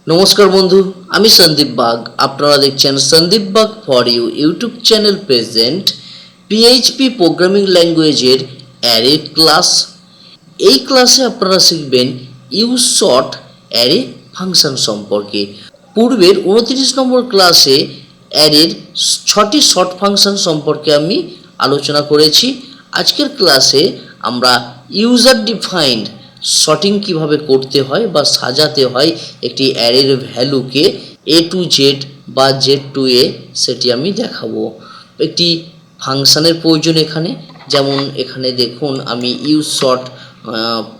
নমস্কার বন্ধু, আমি সন্দীপ বাগ। আপনারা দেখছেন Sandip Bag for you YouTube channel present PHP programming ল্যাঙ্গুয়েজের অ্যারে ক্লাস। এই ক্লাসে আপনারা শিখবেন ইউজ শর্ট অ্যারে ফাংশন সম্পর্কে। পূর্বের 29 নম্বর ক্লাসে অ্যারের 6টি শর্ট ফাংশন সম্পর্কে আমি আলোচনা করেছি। আজকের ক্লাসে আমরা ইউজার ডিফাইন্ড সর্টিং কিভাবে করতে হয় বা সাজাতে হয় একটি অ্যারের ভ্যালুকে এ টু জেড বা জেড টু এ, সেটি আমি দেখাবো। একটি ফাংশানের প্রয়োজন এখানে, যেমন এখানে দেখুন আমি ইউজ শর্ট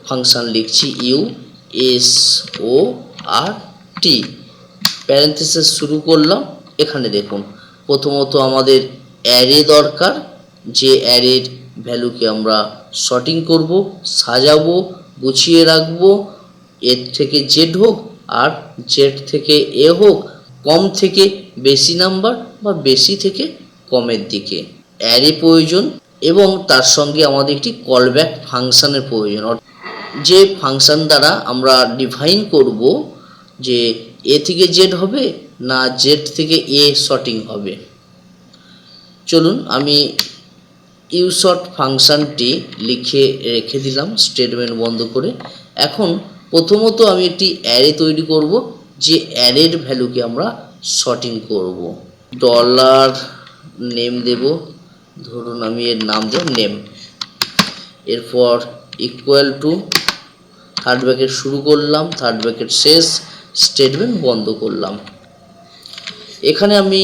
ফাংশান লিখছি, ইউ এস ও আর টি, প্যারেন্থেসিস শুরু করলাম। এখানে দেখুন প্রথমত আমাদের অ্যারে দরকার, যে অ্যারের ভ্যালুকে আমরা সর্টিং করব, সাজাবো, গুছিয়ে রাখবো। এর থেকে জেড হোক আর জেড থেকে এ হোক, কম থেকে বেশি নাম্বার বা বেশি থেকে কমের দিকে অ্যারে প্রয়োজন। এবং তার সঙ্গে আমাদের একটি কলব্যাক ফাংশানের প্রয়োজন, যে ফাংশান দ্বারা আমরা ডিফাইন করব যে এ থেকে জেড হবে না জেড থেকে এ সর্টিং হবে। চলুন আমি ইউশর্ট ফাংশানটি লিখে রেখে দিলাম স্টেটমেন্ট বন্ধ করে। এখন প্রথমত আমি একটি অ্যারে তৈরি করব, যে অ্যারের ভ্যালুকে আমরা সর্টিং করব। ডলার নেম দেব, ধরুন আমি এর নাম দেব নেম। এরপর ইকুয়াল টু, থার্ড ব্র্যাকেট শুরু করলাম, থার্ড ব্র্যাকেট শেষ, স্টেটমেন্ট বন্ধ করলাম। এখানে আমি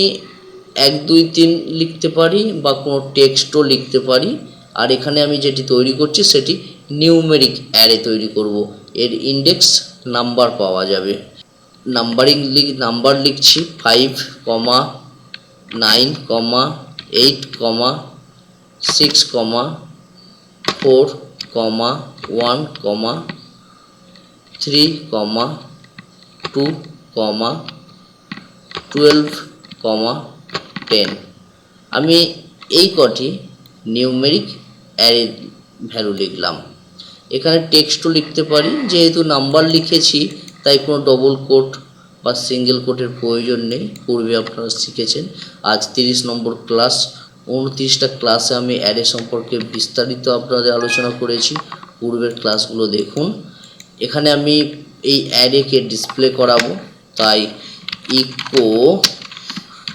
1 2 3 লিখতে পারি বা কোনো টেক্সটও লিখতে পারি। আর এখানে আমি যেটি তৈরি করছি সেটি নিউমেরিক অ্যারে তৈরি করব। এর ইন্ডেক্স নাম্বার পাওয়া যাবে। নাম্বার লিখছি 5, 9, 8, 6, 4, 1, 3, 2, 12, 10। আমি এই কটি নিউমেরিক অ্যারে ভ্যালু লিখলাম। এখানে টেক্সটও লিখতে পারি, যেহেতু নাম্বার লিখেছি তাই কোনো ডবল কোট বা সিঙ্গেল কোটের প্রয়োজন নেই। পূর্বে আপনারা শিখেছেন। আজ 30 নম্বর ক্লাস। 29টা ক্লাসে আমি অ্যারে সম্পর্কে বিস্তারিত আপনাদের আলোচনা করেছি, পূর্বের ক্লাসগুলো দেখুন। এখানে আমি এই অ্যারেকে ডিসপ্লে করাবো, তাই ইকো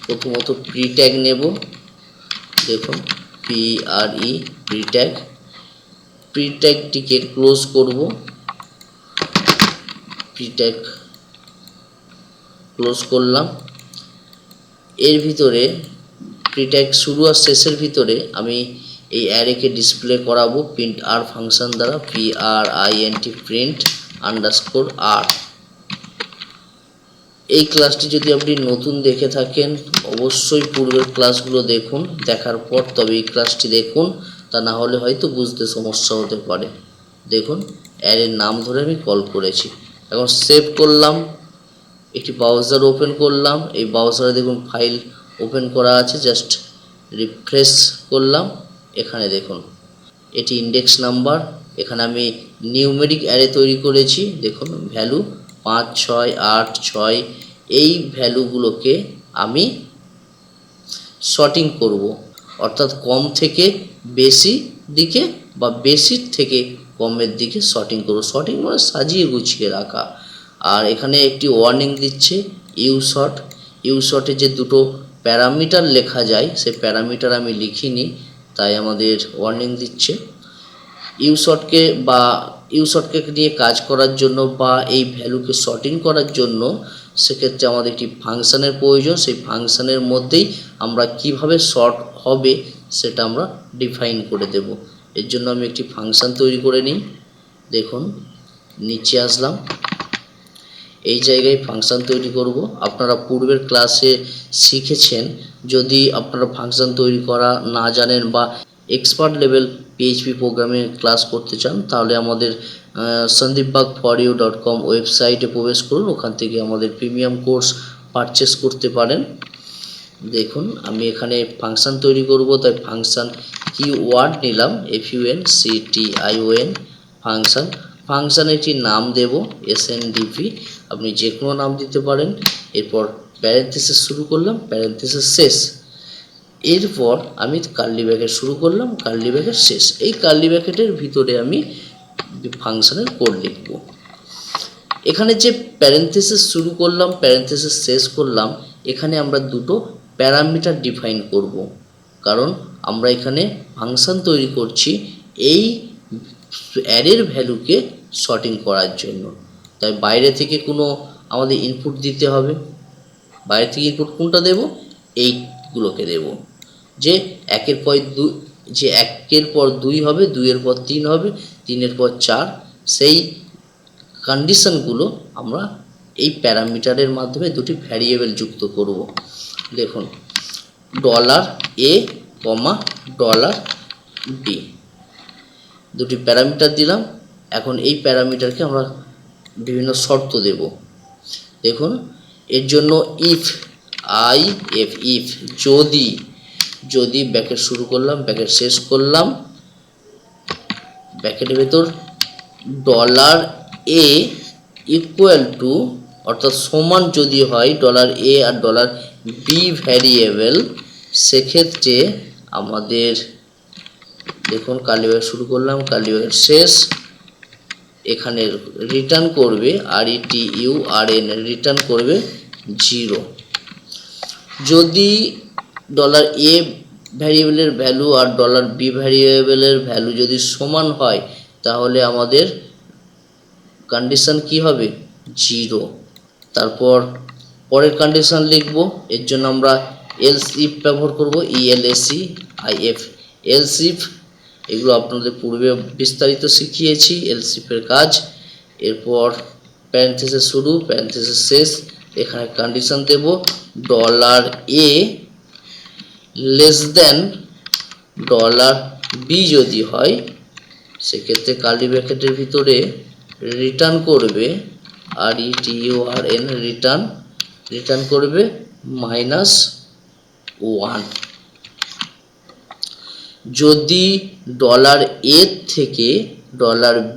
প্রথমত প্রি ট্যাগ নেব। দেখুন প্রি ট্যাগটিকে ক্লোজ করব। প্রি ট্যাগ ক্লোজ করলাম। এর ভিতরে প্রি ট্যাগ শুরু আর শেষের ভিতরে আমি এই অ্যারেকে ডিসপ্লে করাবো প্রিন্ট আর ফাংশন দ্বারা, print প্রিন্ট আন্ডারস্কোর আর। এই ক্লাসটি যদি আপনি নতুন দেখে থাকেন অবশ্যই পূর্বের ক্লাসগুলো দেখুন, দেখার পর তবে এই ক্লাসটি দেখুন, তা না হলে হয়তো বুঝতে সমস্যা হতে পারে। দেখুন অ্যারের নাম ধরে আমি কল করেছি। এখন সেভ করলাম, একটি ব্রাউজার ওপেন করলাম। এই ব্রাউজারে দেখুন ফাইল ওপেন করা আছে, জাস্ট রিফ্রেশ করলাম। এখানে দেখুন এটি ইন্ডেক্স নাম্বার। এখানে আমি নিউমেরিক অ্যারে তৈরি করেছি। দেখুন ভ্যালু 5, 6, 8, 6, এই ভ্যালুগুলোকে আমি সর্টিং করব, অর্থাৎ কম থেকে বেশি দিকে বা বেশির থেকে কমের দিকে সর্টিং করব। সর্টিং মানে সাজিয়ে গুছিয়ে রাখা। আর এখানে একটি ওয়ার্নিং দিচ্ছে ইউশর্টে যে দুটো প্যারামিটার লেখা যায় সেই প্যারামিটার আমি লিখিনি, তাই আমাদের ওয়ার্নিং দিচ্ছে। ইউশর্টকে নিয়ে কাজ করার জন্য বা এই ভ্যালুকে সর্টিং করার জন্য সেক্ষেত্রে আমাদের একটি ফাংশানের প্রয়োজন। সেই ফাংশানের মধ্যেই আমরা কিভাবে সর্ট হবে সেটা আমরা ডিফাইন করে দেব। এর জন্য আমি একটি ফাংশান তৈরি করে নিই। দেখুন নিচে আসলাম, এই জায়গায় ফাংশান তৈরি করব। আপনারা পূর্বের ক্লাসে শিখেছেন। যদি আপনারা ফাংশান তৈরি করা না জানেন বা এক্সপার্ট লেভেল পিএইচপি প্রোগ্রামে ক্লাস করতে চান, তাহলে আমাদের sndp.for.you.com ওয়েবসাইটে প্রবেশ করুন। ওখান থেকে আমাদের প্রিমিয়াম কোর্স পারচেস করতে পারেন। দেখুন আমি এখানে ফাংশান তৈরি করব, তাই ফাংশান কিওয়ার্ড নিলাম, FUNCTION ফাংশান। ফাংশানে একটি নাম দেব Sndp। আপনি যে কোনো নাম দিতে পারেন। এরপর প্যারেন্থেসিস শুরু করলাম, প্যারেন্থেসিস শেষ। এরপর আমি কার্লি ব্র্যাকেট শুরু করলাম, কার্লি ব্র্যাকেট শেষ। এই কার্লি ব্র্যাকেটের ভিতরে আমি ফাংশনের কোড লিখব। এখানে যে প্যারেন্থেসিস শুরু করলাম, প্যারেন্থেসিস শেষ করলাম, এখানে আমরা দুটো প্যারামিটার ডিফাইন করব। কারণ আমরা এখানে ফাংশন তৈরি করছি এই অ্যারের ভ্যালুকে সর্টিং করার জন্য। তাই বাইরে থেকে কোনো আমাদের ইনপুট দিতে হবে। বাইরে থেকে ইনপুট কোনটা দেব? এইগুলোকে দেব। যে একের পর দুই, যে একের পর দুই হবে, দুইয়ের পর তিন হবে, তিনের পর চার, সেই কন্ডিশনগুলো আমরা এই প্যারামিটারের মাধ্যমে দুটি ভ্যারিয়েবল যুক্ত করব। দেখুন, $a, $b, দুটি প্যারামিটার দিলাম। এখন এই প্যারামিটারকে আমরা বিভিন্ন শর্ত দেব। দেখুন, এর জন্য ইফ যদি ব্র্যাকেট শুরু করলাম, ব্র্যাকেট শেষ করলাম, ব্র্যাকেটের ভেতর $a ইকুয়াল টু, অর্থাৎ সমান যদি হয় $a আর $b ভ্যারিয়েবল, সেক্ষেত্রে আমাদের দেখুন কার্লি ব্র্যাকেট শুরু করলাম, কার্লি ব্র্যাকেট শেষ, এখানে রিটার্ন করবে return, রিটার্ন করবে 0। যদি $a ভ্যারিয়েবলের ভ্যালু আর $b ভ্যারিয়েবলের ভ্যালু যদি সমান হয়, তাহলে আমাদের কন্ডিশন কি হবে? 0। তারপর পরের কন্ডিশন লিখব। এর জন্য আমরা এলস ইফ ব্যবহার করব, ELSEIF, এলস ইফ। এগুলো আপনাদের পূর্বে বিস্তারিত শিখিয়েছি এলস ইফের কাজ। এরপর প্যারেন্থেসিস শুরু, প্যারেন্থেসিস শেষ, এখানে কন্ডিশন দেব $a লেস দেন $b যদি হয়, সেক্ষেত্রে কার্লি ব্র্যাকেটের ভিতরে রিটার্ন করবে return, রিটার্ন করবে -1। যদি $a থেকে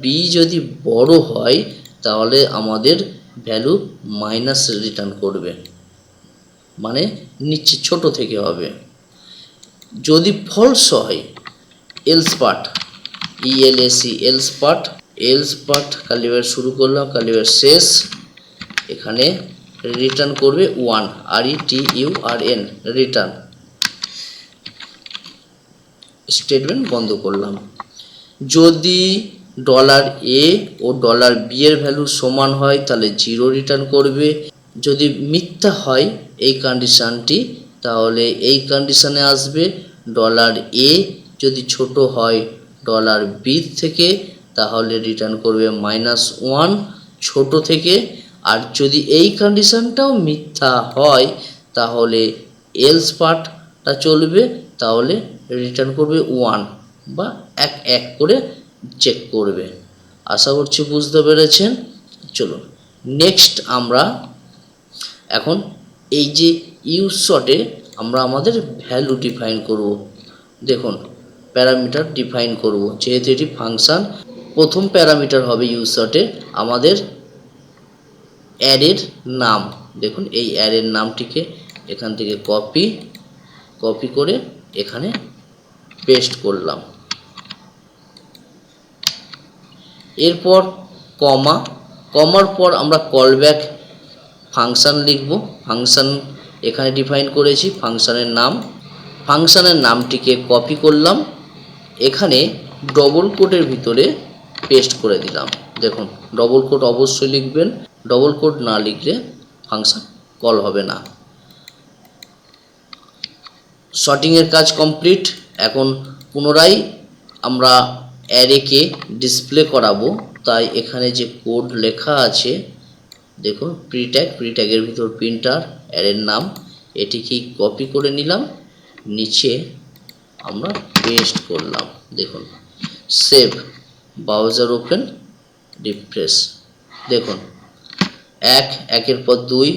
$b যদি বড় হয়, তাহলে আমাদের ভ্যালু মাইনাস রিটার্ন করবে, মানে নিচে ছোট থেকে হবে। যদি ফলস হয়, else part, else part, curly bracket শুরু করলাম, কার্লি ব্র্যাকেট শেষ, এখানে রিটার্ন করবে 1, রিটার্ন। স্টেটমেন্ট বন্ধ করলাম। যদি $a ও $b এর ভ্যালু সমান হয়, তাহলে 0 রিটার্ন করবে। যদি মিথ্যা হয় এই কন্ডিশনটি, তাহলে এই কন্ডিশনে আসবে $a যদি ছোট হয় $b থেকে, তাহলে রিটার্ন করবে -1 ছোট থেকে। আর যদি এই কন্ডিশনটাও মিথ্যা হয়, তাহলে এলস পার্টটা চলবে, তাহলে রিটার্ন করবে 1 বা এক করে চেক করবে। আশা করছি বুঝতে পেরেছেন। চলুন নেক্সট আমরা এখন এই যে ইউজ শর্টে আমরা আমাদের ভ্যালু ডিফাইন করব। দেখুন, প্যারামিটার ডিফাইন করব, যেহেতু এটি ফাংশন। প্রথম প্যারামিটার হবে ইউজ শর্টে আমাদের অ্যারের নাম। দেখুন, এই অ্যারের নামটিকে এখান থেকে কপি করে এখানে পেস্ট করলাম। এরপর কমার পর আমরা কলব্যাক ফাংশন লিখব। ফাংশন এখানে ডিফাইন করেছি, ফাংশনের নামটিকে কপি করলাম, এখানে ডবল কোটের ভিতরে পেস্ট করে দিলাম। দেখুন, ডবল কোট অবশ্যই লিখবেন, ডবল কোট না লিখলে ফাংশন কল হবে না। সর্টিংয়ের কাজ কমপ্লিট। এখন পুনরায় আমরা অ্যারেকে ডিসপ্লে করাবো, তাই এখানে যে কোড লেখা আছে, দেখুন প্রিট্যাগের ভিতর প্রিন্টার, অ্যারের নাম, এটিকে কপি করে নিলাম, নিচে আমরা পেস্ট করলাম। দেখুন, সেভ, ব্রাউজার ওপেন, রিফ্রেশ। দেখুন, একের পর 2,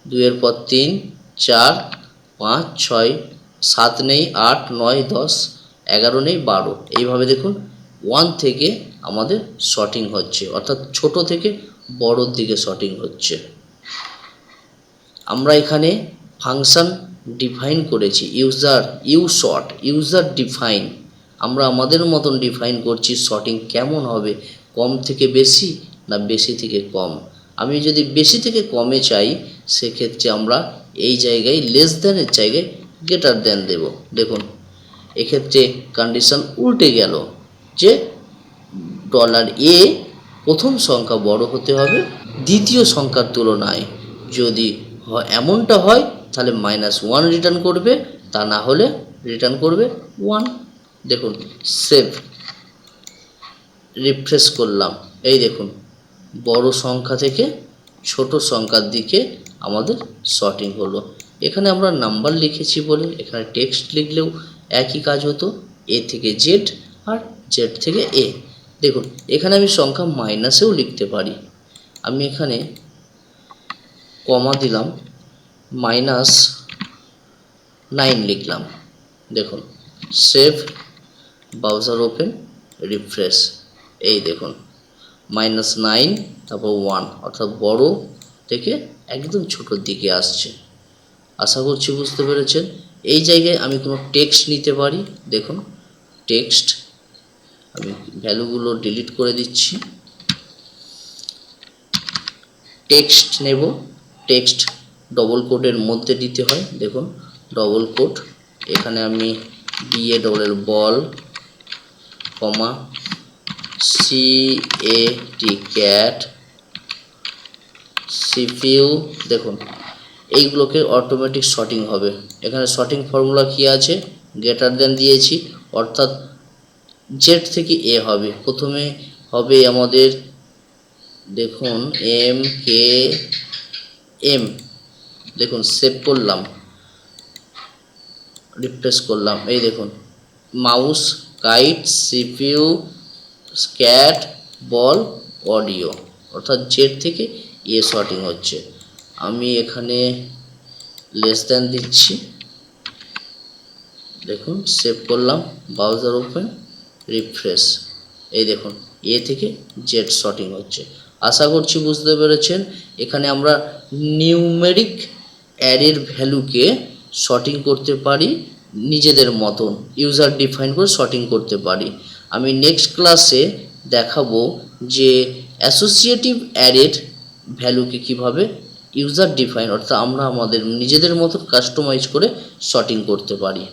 2-এর পর 3, 4, 5, 6, 7 নেই, 8, 9, 10, 11 নেই, 12। এইভাবে দেখুন 1 থেকে আমাদের সর্টিং হচ্ছে, অর্থাৎ ছোট থেকে বড়োর দিকে শর্টিং হচ্ছে। আমরা এখানে ফাংশন ডিফাইন করেছি, ইউজার ডিফাইন, আমরা আমাদের মতন ডিফাইন করছি শর্টিং কেমন হবে, কম থেকে বেশি না বেশি থেকে কম। আমি যদি বেশি থেকে কমে চাই সেক্ষেত্রে আমরা এই জায়গায় লেস দ্যানের জায়গায় গ্রেটার দ্যান দেব। দেখুন এক্ষেত্রে কন্ডিশন উল্টে গেল, যে $a প্রথম সংখ্যা বড় হতে হবে দ্বিতীয় সংখ্যার তুলনায়। যদি এমনটা হয় তাহলে -1 রিটার্ন করবে, তা না হলে রিটার্ন করবে 1। দেখুন সেভ, রিফ্রেশ করলাম, এই দেখুন বড় সংখ্যা থেকে ছোট সংখ্যার দিকে আমাদের শর্টিং হলো। এখানে আমরা নাম্বার লিখেছি বলে এখানে টেক্সট লিখলেও একই কাজ হতো, এ থেকে জেড আর জেড থেকে এ। দেখুন এখানে আমি সংখ্যা মাইনাসেও লিখতে পারি, আমি এখানে কমা দিলাম, -9 লিখলাম। দেখুন সেভ, ব্রাউজার ওপেন, রিফ্রেশ, এই দেখুন -9 তারপর 1, অর্থাৎ বড় থেকে একদম ছোটোর দিকে আসছে। আশা করছি বুঝতে পেরেছেন। এই জায়গায় আমি কোনো টেক্সট নিতে পারি, দেখুন টেক্সট, আমি ভ্যালুগুলো ডিলিট করে দিচ্ছি, টেক্সট নেব, টেক্সট ডবল কোটের মধ্যে দিতে হয়, দেখুন ডবল কোট, এখানে আমি BALL বল, কমা CAT ক্যাট, CPU, দেখুন এইগুলোকে অটোমেটিক শর্টিং হবে। এখানে শর্টিং ফর্মুলা কি আছে, গ্রেটার দেন দিয়েছি, অর্থাৎ জেড থেকে এ হবে, প্রথমে হবে আমাদের দেখুন MKM, দেখুন সেভ করলাম, রিফ্রেশ করলাম, এই দেখুন মাউস, কাইট, CPU, ক্যাট, বল, অডিও, অর্থাৎ জেড থেকে এ শর্টিং হচ্ছে। আমি এখানে লেস দ্যান দিচ্ছি, দেখুন সেভ করলাম, ব্রাউজার ওপেন, রিফ্রেশ, এই দেখুন এ থেকে জেড শর্টিং হচ্ছে। আশা করছি বুঝতে পেরেছেন। এখানে আমরা নিউমেরিক অ্যারের ভ্যালুকে শর্টিং করতে পারি নিজেদের মতন, ইউজার ডিফাইন করে শর্টিং করতে পারি। আমি নেক্সট ক্লাসে দেখাবো যে অ্যাসোসিয়েটিভ অ্যারের ভ্যালুকে কিভাবে ইউজার ডিফাইন, অর্থাৎ আমরা আমাদের নিজেদের মতো কাস্টমাইজ করে শর্টিং করতে পারি।